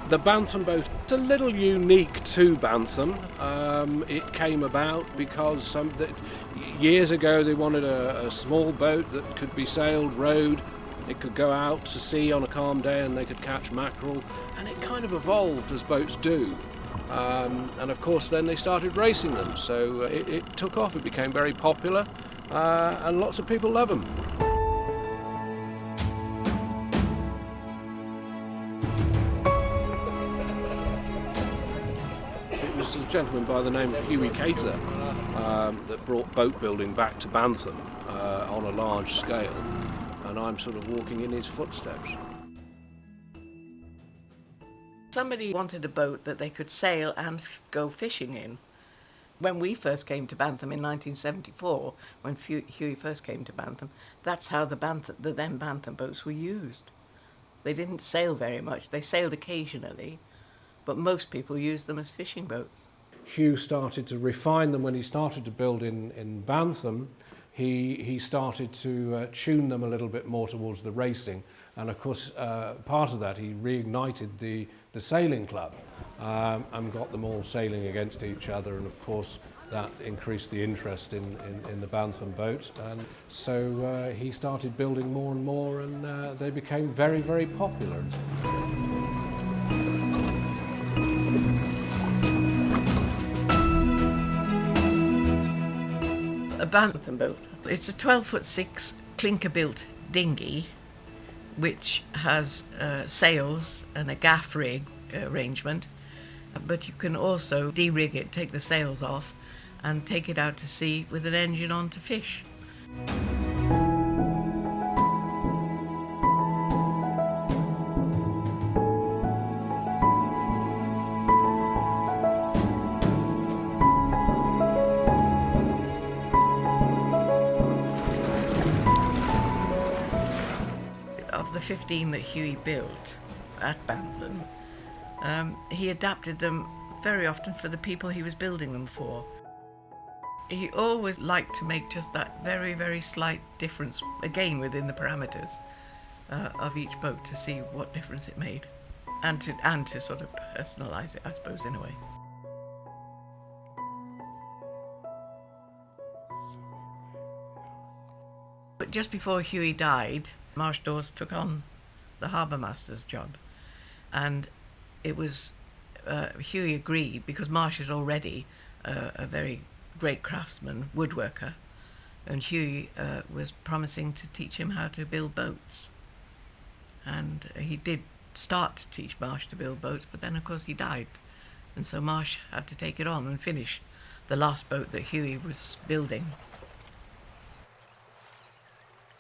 The Bantham Boat, it's a little unique to Bantham. It came about because years ago they wanted a small boat that could be sailed, rowed. It could go out to sea on a calm day and they could catch mackerel, and it kind of evolved as boats do. And of course then they started racing them, so it took off, it became very popular, and lots of people love them. It was a gentleman by the name of Huey Cater that brought boat building back to Bantham on a large scale, and I'm sort of walking in his footsteps. Somebody wanted a boat that they could sail and go fishing in. When we first came to Bantham in 1974, when Huey first came to Bantham, that's how the then Bantham boats were used. They didn't sail very much. They sailed occasionally, but most people used them as fishing boats. Hugh started to refine them when he started to build in Bantham. He started to tune them a little bit more towards the racing, and of course part of that he reignited the sailing club and got them all sailing against each other, and of course that increased the interest in the Bantham boat, and so he started building more and more, and they became very, very popular. A Bantham boat. It's a 12'6" clinker-built dinghy which has sails and a gaff rig arrangement, but you can also de-rig it, take the sails off and take it out to sea with an engine on to fish. Of the 15 that Huey built at Bantham, he adapted them very often for the people he was building them for. He always liked to make just that very, very slight difference, again within the parameters of each boat, to see what difference it made, and to sort of personalise it, I suppose, in a way. But just before Huey died, Marsh Dawes took on the harbour master's job, and it was Huey agreed, because Marsh is already a very great craftsman, woodworker, and Huey was promising to teach him how to build boats, and he did start to teach Marsh to build boats, but then of course he died, and so Marsh had to take it on and finish the last boat that Huey was building.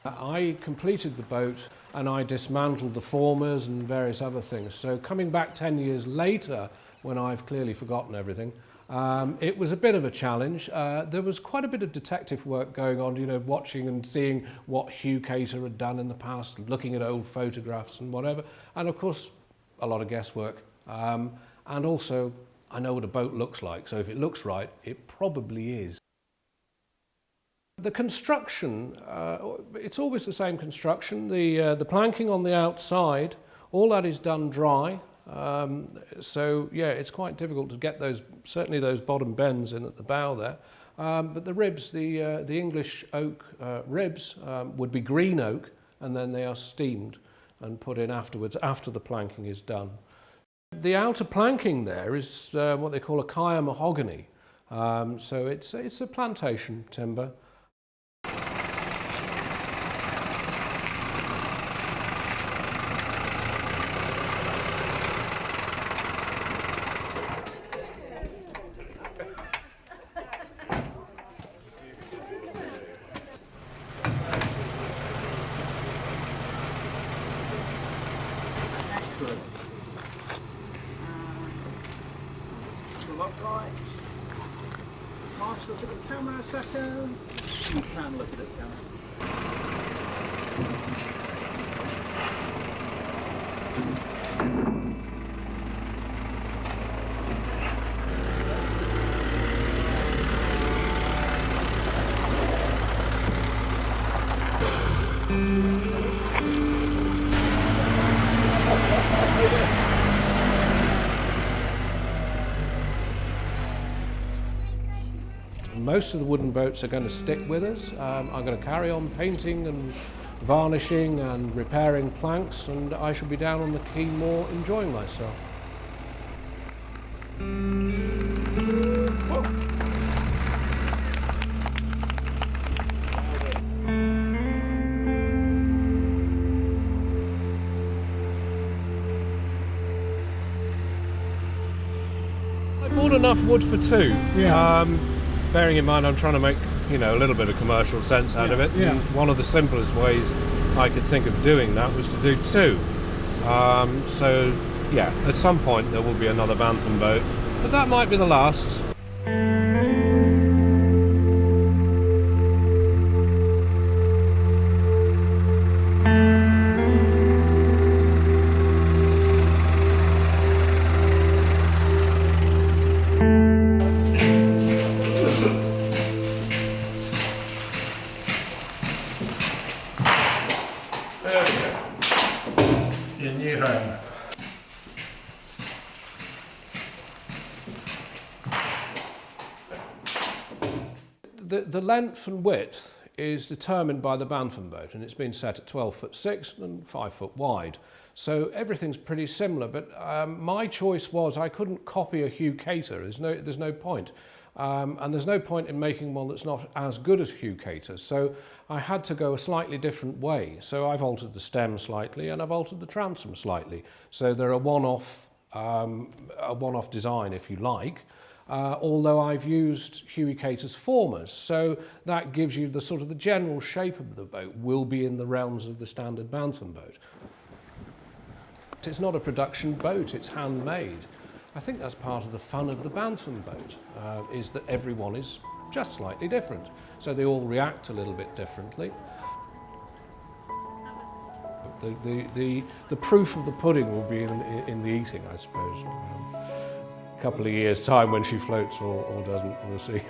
I completed the boat and I dismantled the formers and various other things. So coming back 10 years later, when I've clearly forgotten everything, it was a bit of a challenge. There was quite a bit of detective work going on, you know, watching and seeing what Hugh Cater had done in the past, looking at old photographs and whatever. And of course, a lot of guesswork. And also, I know what a boat looks like, so if it looks right, it probably is. The construction, it's always the same construction. The planking on the outside, all that is done dry. So yeah, it's quite difficult to get certainly those bottom bends in at the bow there. But the ribs, the English oak ribs would be green oak, and then they are steamed and put in afterwards, after the planking is done. The outer planking there is what they call a Kaya mahogany. So it's a plantation timber. Uprights. Marsh, look at the camera a second. You can look at the camera. Most of the wooden boats are going to stick with us. I'm going to carry on painting and varnishing and repairing planks, and I shall be down on the quay more enjoying myself. I bought enough wood for two. Yeah. Bearing in mind I'm trying to make, you know, a little bit of commercial sense out of it. Yeah. And one of the simplest ways I could think of doing that was to do two. So yeah, at some point there will be another Bantham boat, but that might be the last. There we go. Your new home. The length and width is determined by the Bantham boat, and it's been set at 12'6" and 5 foot wide. So everything's pretty similar, but my choice was I couldn't copy a Hugh Cater. There's no point. And there's no point in making one that's not as good as Hugh Cater's. So I had to go a slightly different way. So I've altered the stem slightly and I've altered the transom slightly. So they're a one-off design, if you like. Although I've used Hugh Cater's formers, so that gives you the sort of the general shape of the boat will be in the realms of the standard Bantham boat. It's not a production boat, it's handmade. I think that's part of the fun of the Bantham boat, is that everyone is just slightly different. So they all react a little bit differently. The proof of the pudding will be in the eating, I suppose. A couple of years' time when she floats or doesn't, we'll see.